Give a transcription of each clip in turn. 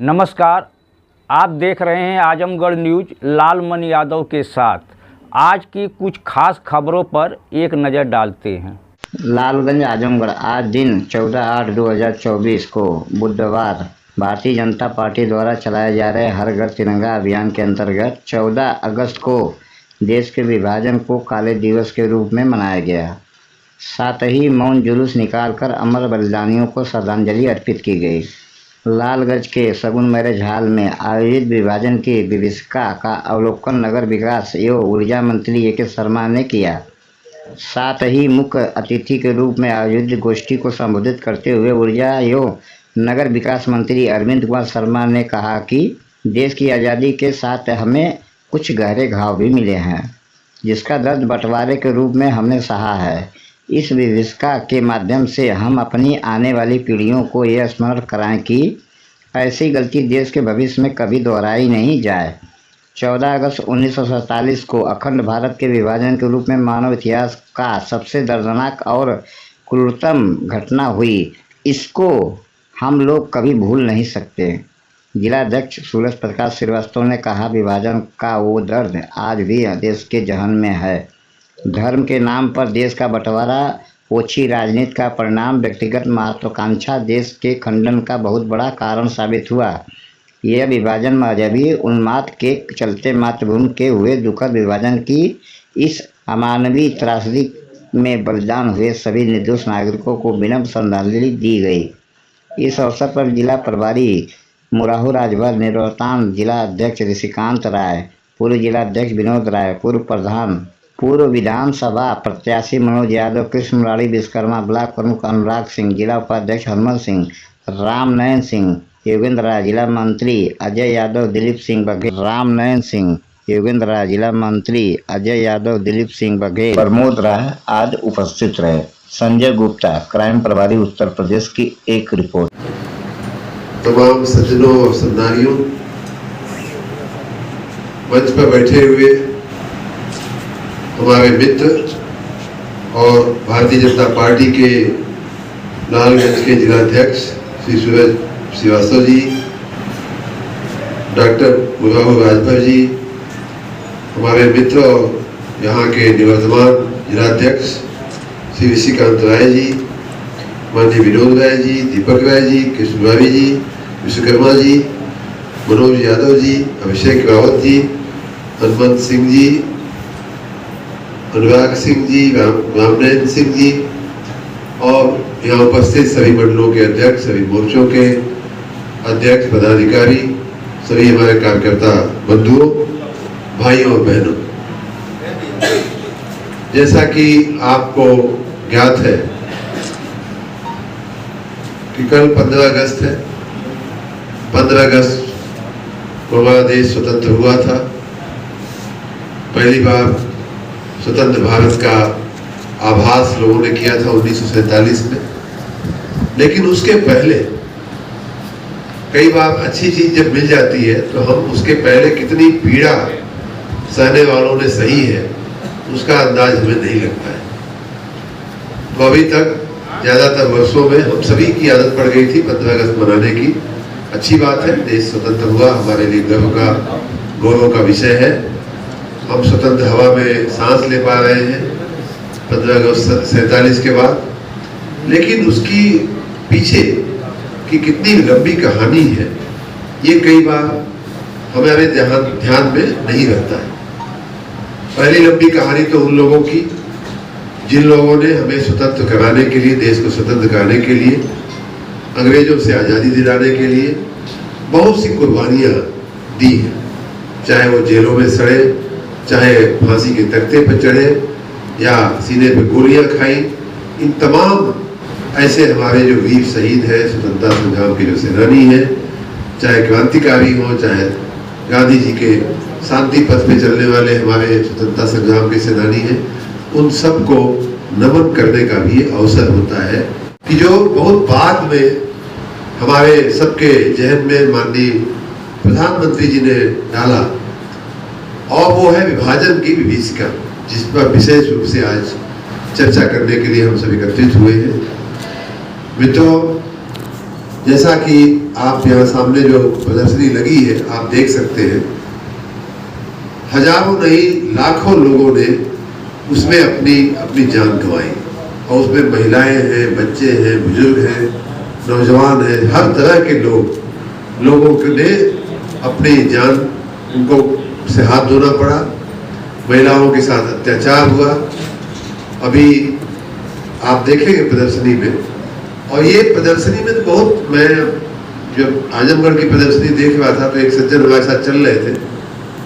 नमस्कार, आप देख रहे हैं आजमगढ़ न्यूज लालमन यादव के साथ। आज की कुछ खास खबरों पर एक नज़र डालते हैं। लालगंज आजमगढ़ आज दिन 14/8/2024 को बुधवार भारतीय जनता पार्टी द्वारा चलाए जा रहे हर घर तिरंगा अभियान के अंतर्गत 14 अगस्त को देश के विभाजन को काले दिवस के रूप में मनाया गया। साथ ही मौन जुलूस निकालकर अमर बलिदानियों को श्रद्धांजलि अर्पित की गई। लालगंज के सगुन मैरिज हॉल में आयोजित विभाजन की विभीषिका का अवलोकन नगर विकास एवं ऊर्जा मंत्री ए.के. शर्मा ने किया। साथ ही मुख्य अतिथि के रूप में आयोजित गोष्ठी को संबोधित करते हुए ऊर्जा एवं नगर विकास मंत्री अरविंद कुमार शर्मा ने कहा कि देश की आज़ादी के साथ हमें कुछ गहरे घाव भी मिले हैं, जिसका दर्द बंटवारे के रूप में हमने सहा है। इस विभीषिका के माध्यम से हम अपनी आने वाली पीढ़ियों को यह स्मरण कराएं कि ऐसी गलती देश के भविष्य में कभी दोहराई नहीं जाए। 14 अगस्त 1947 को अखंड भारत के विभाजन के रूप में मानव इतिहास का सबसे दर्दनाक और क्रूरतम घटना हुई। इसको हम लोग कभी भूल नहीं सकते। जिलाध्यक्ष सूरज प्रकाश श्रीवास्तव ने कहा, विभाजन का वो दर्द आज भी देश के जहन में है। धर्म के नाम पर देश का बंटवारा ओछी राजनीति का परिणाम व्यक्तिगत महत्वाकांक्षा देश के खंडन का बहुत बड़ा कारण साबित हुआ। यह विभाजन मजहबी उन्माद के चलते मातृभूमि के हुए दुखद विभाजन की इस अमानवीय त्रासदी में बलिदान हुए सभी निर्दोष नागरिकों को विनम्र श्रद्धांजलि दी गई। इस अवसर पर जिला प्रभारी मुराहू राजभर, निवर्तमान जिला अध्यक्ष ऋषिकांत राय, पूर्व जिला अध्यक्ष विनोद राय, पूर्व विधानसभा प्रत्याशी मनोज यादव, कृष्ण मुरारी विश्वकर्मा, ब्लॉक प्रमुख अनुराग सिंह, जिला उपाध्यक्ष हनुमंत सिंह, रामनयन सिंह, योगेंद्र राय, जिला मंत्री अजय यादव, दिलीप सिंह बघेल, रामनयन सिंह, योगेंद्र राय, जिला मंत्री अजय यादव, दिलीप सिंह बघेल, प्रमोद राय आज उपस्थित रहे। संजय गुप्ता, क्राइम प्रभारी, उत्तर प्रदेश की एक रिपोर्ट। तमाम सज्जनों और सन्नारियों, मंच पर बैठे हुए हमारे मित्र और भारतीय जनता पार्टी के लालगंज के जिलाध्यक्ष श्री सूरज श्रीवास्तव जी, डॉक्टर मुराहू राजभर जी, हमारे मित्र और यहाँ के निवर्तमान जिलाध्यक्ष श्री ऋषिकांत राय जी, माननीय विनोद राय जी, दीपक राय जी, कृष्ण मुरारी जी, विश्वकर्मा जी, मनोज यादव जी, अभिषेक रावत जी, हनुमंत सिंह जी, अनुराग सिंह जी, रामनयन सिंह जी और यहाँ उपस्थित सभी मंडलों के अध्यक्ष, सभी मोर्चों के अध्यक्ष, पदाधिकारी, सभी हमारे कार्यकर्ता बंधुओं, भाइयों और बहनों, जैसा कि आपको ज्ञात है कि कल 15 अगस्त है। 15 अगस्त को हमारा देश स्वतंत्र हुआ था। पहली बार स्वतंत्र भारत का आभास लोगों ने किया था 1947 में। लेकिन उसके पहले कई बार अच्छी चीज जब मिल जाती है तो हम उसके पहले कितनी पीड़ा सहने वालों ने सही है उसका अंदाज हमें नहीं लगता है। तो अभी तक ज़्यादातर वर्षों में हम सभी की आदत पड़ गई थी 15 अगस्त मनाने की। अच्छी बात है, देश स्वतंत्र हुआ, हमारे लिए गौरव का विषय है। हम स्वतंत्र हवा में सांस ले पा रहे हैं 15 अगस्त 47 के बाद। लेकिन उसकी पीछे की कितनी लंबी कहानी है ये कई बार हमारे ध्यान में नहीं रहता है। पहली लंबी कहानी तो उन लोगों की जिन लोगों ने हमें स्वतंत्र कराने के लिए, देश को स्वतंत्र कराने के लिए, अंग्रेजों से आज़ादी दिलाने के लिए बहुत सी कुर्बानियाँ दी हैं। चाहे वो जेलों में सड़े, चाहे फांसी के तख्ते पर चढ़े या सीने पे गोलियां खाई। इन तमाम ऐसे हमारे जो वीर शहीद हैं, स्वतंत्रता संग्राम के जो सेनानी हैं, चाहे क्रांतिकारी हों, चाहे गांधी जी के शांति पथ पे चलने वाले हमारे स्वतंत्रता संग्राम के सेनानी हैं, उन सबको नमन करने का भी अवसर होता है कि जो बहुत बाद में हमारे सबके जहन में माननीय प्रधानमंत्री जी ने डाला, और वो है विभाजन की विभीषिका, जिस पर विशेष रूप से आज चर्चा करने के लिए हम सभी एकत्रित हुए हैं। मित्रों, जैसा कि आप यहाँ सामने जो प्रदर्शनी लगी है आप देख सकते हैं, हजारों नहीं लाखों लोगों ने उसमें अपनी अपनी जान गंवाई और उसमें महिलाएं हैं, बच्चे हैं, बुजुर्ग हैं, नौजवान हैं, हर तरह के लोगों के ने अपनी जान, उनको से हाथ धोना पड़ा, महिलाओं के साथ अत्याचार हुआ। अभी आप देखेंगे प्रदर्शनी में, और ये प्रदर्शनी में तो बहुत, मैं जब आजमगढ़ की प्रदर्शनी देख रहा था तो एक सज्जन हमारे साथ चल रहे थे,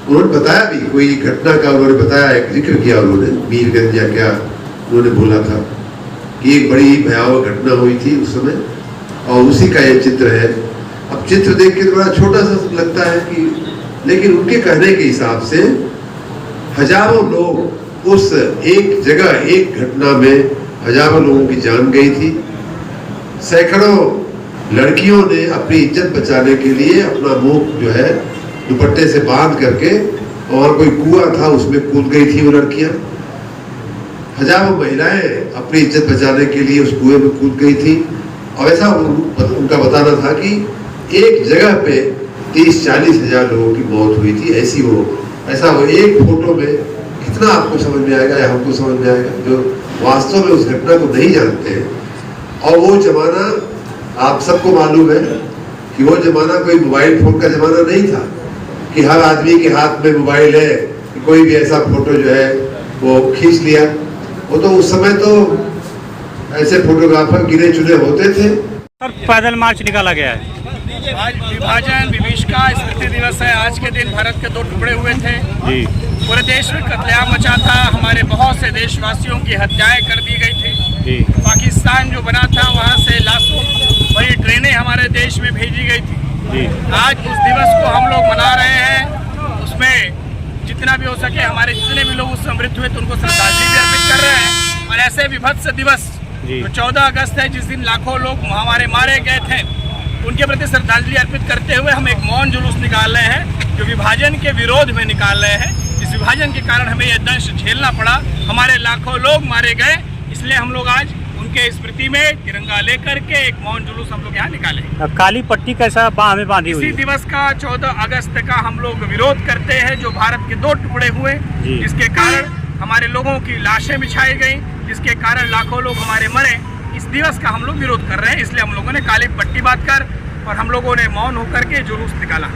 उन्होंने बताया भी कोई घटना का, उन्होंने बताया, एक जिक्र किया उन्होंने, मीरगंज या क्या उन्होंने बोला था कि एक बड़ी भयावह घटना हुई थी उस समय, और उसी का ये चित्र है। अब चित्र देख के थोड़ा छोटा सा लगता है कि, लेकिन उनके कहने के हिसाब से हजारों लोग उस एक जगह, एक घटना में हजारों लोगों की जान गई थी। सैकड़ों लड़कियों ने अपनी इज्जत बचाने के लिए अपना मुंह जो है दुपट्टे से बांध करके, और कोई कुआं था उसमें कूद गई थी वो लड़कियां। हजारों महिलाएं अपनी इज्जत बचाने के लिए उस कुएं में कूद गई थी। और ऐसा उनका बताना था कि एक जगह पे 30-40 हजार लोगों की मौत हुई थी। ऐसा वो एक फोटो में कितना आपको समझ में आएगा या हमको समझ में आएगा जो वास्तव में उस घटना को नहीं जानते हैं। और वो जमाना आप सबको मालूम है कि वो जमाना कोई मोबाइल फोन का जमाना नहीं था कि हर आदमी के हाथ में मोबाइल है कि कोई भी ऐसा फोटो जो है वो खींच लिया। वो तो उस समय तो ऐसे फोटोग्राफर गिने चुने होते थे। और पैदल मार्च निकाला गया है। आज विभाजन विभीषिका स्मृति दिवस है। आज के दिन भारत के 2 टुकड़े हुए थे जी। पूरे देश में कत्लेआम मचा था, हमारे बहुत से देशवासियों की हत्याएं कर दी गई थी जी। पाकिस्तान जो बना था वहां से लाखों बड़ी ट्रेनें हमारे देश में भेजी गई थी जी। आज उस दिवस को हम लोग मना रहे हैं। उसमें जितना भी हो सके हमारे जितने भी लोग उससे मृत्यु हुए तो उनको श्रद्धांजलि भी अर्पित कर रहे हैं। और ऐसे विभत्स दिवस जो 14 अगस्त है, जिस दिन लाखों लोग हमारे मारे गए थे, उनके प्रति श्रद्धांजलि अर्पित करते हुए हम एक मौन जुलूस निकाल रहे हैं जो विभाजन के विरोध में निकाल रहे हैं। इस विभाजन के कारण हमें यह दंश झेलना पड़ा, हमारे लाखों लोग मारे गए, इसलिए हम लोग आज उनके स्मृति में तिरंगा लेकर के एक मौन जुलूस हम लोग यहाँ निकाले। काली पट्टी कैसा हमें बांधी हुई? इसी दिवस का 14 अगस्त का हम लोग विरोध करते हैं जो भारत के 2 टुकड़े हुए, जिसके कारण हमारे लोगों की लाशें बिछाई गई, जिसके कारण लाखों लोग हमारे मरे। इस दिवस का हम लोग विरोध कर रहे हैं, इसलिए हम लोगों ने काली पट्टी बांध कर और हम लोगों ने मौन होकर के जुलूस निकाला।